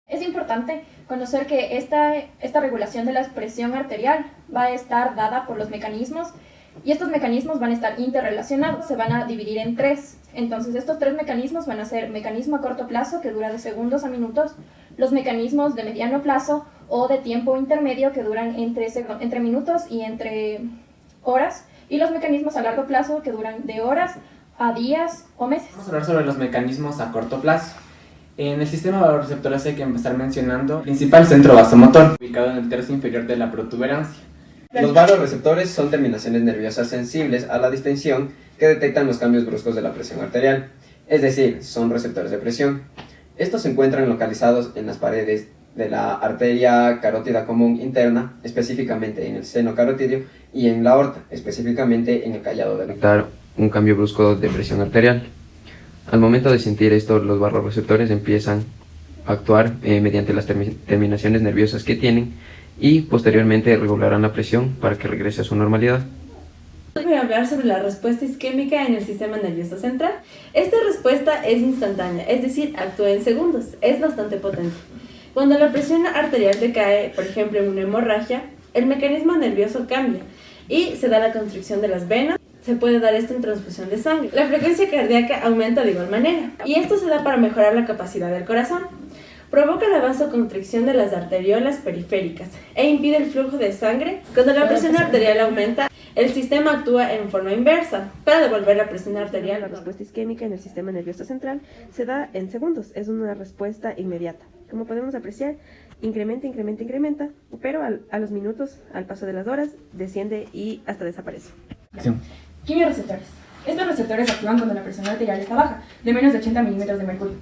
Es importante conocer que esta regulación de la presión arterial va a estar dada por los mecanismos, y estos mecanismos van a estar interrelacionados, se van a dividir en tres. Entonces estos tres mecanismos van a ser mecanismo a corto plazo, que dura de segundos a minutos, los mecanismos de mediano plazo o de tiempo intermedio, que duran entre minutos y entre horas, y los mecanismos a largo plazo, que duran de horas a días o meses. Vamos a hablar sobre los mecanismos a corto plazo. En el sistema vasoreceptores hay que empezar mencionando el principal centro vasomotor, ubicado en el tercio inferior de la protuberancia. Los vasoreceptores son terminaciones nerviosas sensibles a la distensión que detectan los cambios bruscos de la presión arterial, es decir, son receptores de presión. Estos se encuentran localizados en las paredes de la arteria carótida común interna, específicamente en el seno carotidio, y en la aorta, específicamente en el callado del detectar un cambio brusco de presión arterial. Al momento de sentir esto, los vasoreceptores empiezan a actuar mediante las terminaciones nerviosas que tienen, y posteriormente regularán la presión para que regrese a su normalidad. Voy a hablar sobre la respuesta isquémica en el sistema nervioso central. Esta respuesta es instantánea, es decir, actúa en segundos, es bastante potente. Cuando la presión arterial decae, por ejemplo en una hemorragia, el mecanismo nervioso cambia y se da la constricción de las venas. Se puede dar esto en transfusión de sangre. La frecuencia cardíaca aumenta de igual manera, y esto se da para mejorar la capacidad del corazón. Provoca la vasoconstricción de las arteriolas periféricas e impide el flujo de sangre. Cuando la presión arterial aumenta, el sistema actúa en forma inversa para devolver la presión arterial. La respuesta isquémica en el sistema nervioso central se da en segundos, es una respuesta inmediata. Como podemos apreciar, incrementa, pero a los minutos, al paso de las horas, desciende y hasta desaparece. Sí. Quimiorreceptores. Estos receptores actúan cuando la presión arterial está baja, de menos de 80 milímetros de mercurio.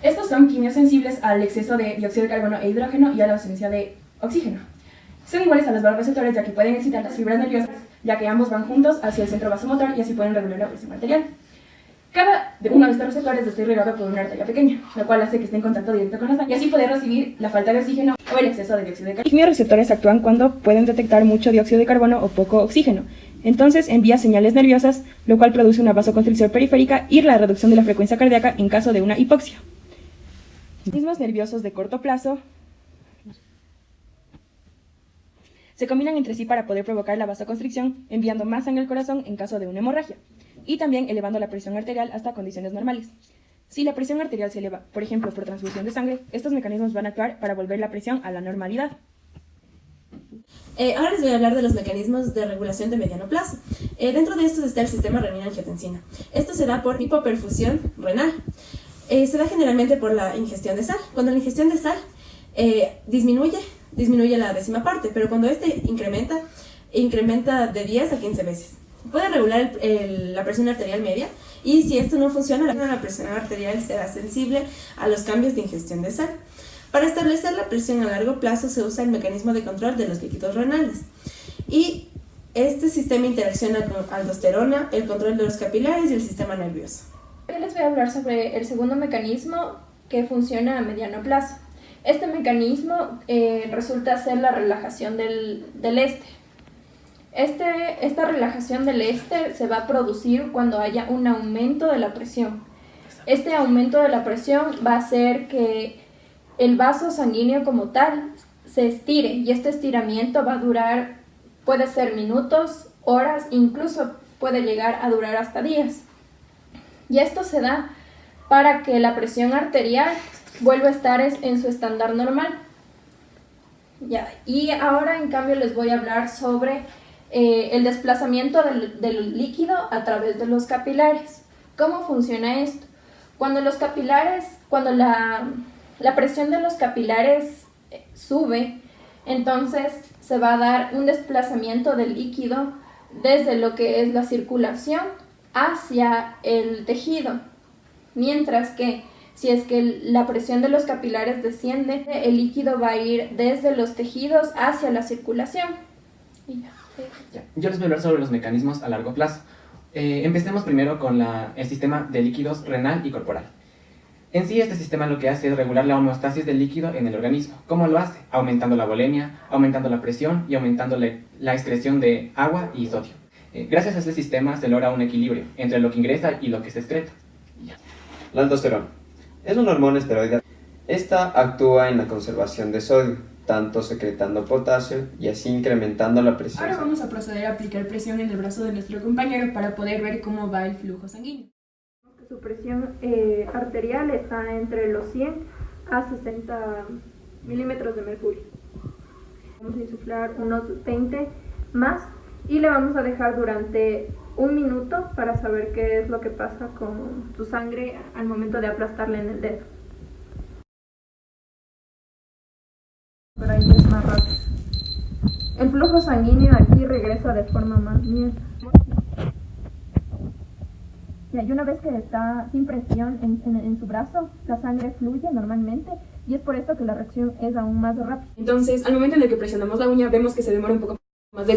Estos son quimiosensibles al exceso de dióxido de carbono e hidrógeno y a la ausencia de oxígeno. Son iguales a los vasoreceptores, ya que pueden excitar las fibras nerviosas, ya que ambos van juntos hacia el centro vasomotor y así pueden regular la presión arterial. Cada uno de estos receptores está irrigado por una arteria pequeña, lo cual hace que esté en contacto directo con la sangre y así poder recibir la falta de oxígeno o el exceso de dióxido de carbono. Los quimiorreceptores actúan cuando pueden detectar mucho dióxido de carbono o poco oxígeno. Entonces envía señales nerviosas, lo cual produce una vasoconstricción periférica y la reducción de la frecuencia cardíaca en caso de una hipoxia. Mecanismos nerviosos de corto plazo se combinan entre sí para poder provocar la vasoconstricción, enviando más sangre al corazón en caso de una hemorragia, y también elevando la presión arterial hasta condiciones normales. Si la presión arterial se eleva, por ejemplo, por transfusión de sangre, estos mecanismos van a actuar para volver la presión a la normalidad. Ahora les voy a hablar de los mecanismos de regulación de mediano plazo. Dentro de estos está el sistema renina-angiotensina. Esto se da por hipoperfusión renal. Se da generalmente por la ingestión de sal. Cuando la ingestión de sal disminuye la décima parte, pero cuando este incrementa de 10 a 15 veces. Puede regular la presión arterial media, y si esto no funciona, la presión arterial será sensible a los cambios de ingestión de sal. Para establecer la presión a largo plazo se usa el mecanismo de control de los líquidos renales, y este sistema interacciona con aldosterona, el control de los capilares y el sistema nervioso. Hoy les voy a hablar sobre el segundo mecanismo que funciona a mediano plazo. Este mecanismo resulta ser la relajación del éster. Esta relajación del éster se va a producir cuando haya un aumento de la presión. Este aumento de la presión va a hacer que el vaso sanguíneo como tal se estire, y este estiramiento va a durar, puede ser minutos, horas, incluso puede llegar a durar hasta días. Y esto se da para que la presión arterial vuelva a estar en su estándar normal. Y ahora en cambio les voy a hablar sobre el desplazamiento del líquido a través de los capilares. ¿Cómo funciona esto? Cuando la presión de los capilares sube, entonces se va a dar un desplazamiento del líquido desde lo que es la circulación hacia el tejido, mientras que si es que la presión de los capilares desciende, el líquido va a ir desde los tejidos hacia la circulación. Yo les voy a hablar sobre los mecanismos a largo plazo. Empecemos primero con el sistema de líquidos renal y corporal. En sí, este sistema lo que hace es regular la homeostasis del líquido en el organismo. ¿Cómo lo hace? Aumentando la volemia, aumentando la presión y aumentando la excreción de agua y sodio. Gracias a este sistema se logra un equilibrio entre lo que ingresa y lo que se excreta. La aldosterona es una hormona esteroide. Esta actúa en la conservación de sodio, tanto secretando potasio y así incrementando la presión. Ahora vamos a proceder a aplicar presión en el brazo de nuestro compañero para poder ver cómo va el flujo sanguíneo. Su presión arterial está entre los 100 a 60 milímetros de mercurio. Vamos a insuflar unos 20 más y le vamos a dejar durante un minuto para saber qué es lo que pasa con su sangre al momento de aplastarla en el dedo. Pero ahí es más rápido. El flujo sanguíneo aquí regresa de forma más lenta. Y una vez que está sin presión en su brazo, la sangre fluye normalmente y es por esto que la reacción es aún más rápida. Entonces, al momento en el que presionamos la uña, vemos que se demora un poco más de